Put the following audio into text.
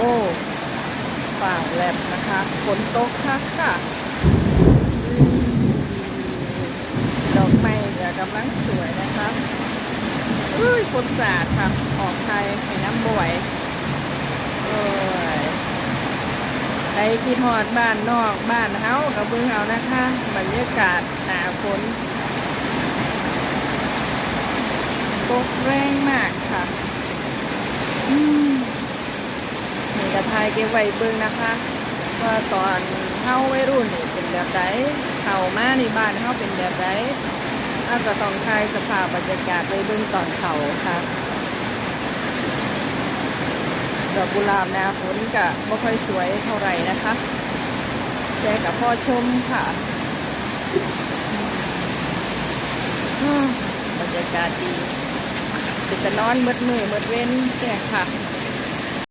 อ้ฝ่าแลบนะคะฝนตกค่ะอืมดอกไม้จะกำลังสวยนะคะฝนสาดค่ะออกไทยให้น้ำบ่อยเอ้ยใครคิดฮอดบ้านนอกบ้านเฮากับเบิ่งเอานะคะบรรยากาศหนาฝนตกแรงมากค่ะนี่กระทายเก็บไว้เบิ่งนะคะว่าตอนเฮาวัยรุ่นนี่เป็นแบบใดเข้ามาในบ้านเฮาเป็นแบบใดก็ต้องถ่ายสภาพบรรยากาศไว้เบิ่งตอนเขาค่ะดอกกุหลาบหน้าฝนก็ไม่ค่อยสวยเท่าไหร่นะคะแต่กับพอชมค่ะบรรยากาศดีจะนอนมืดมืดเว้นแก่ค่ะ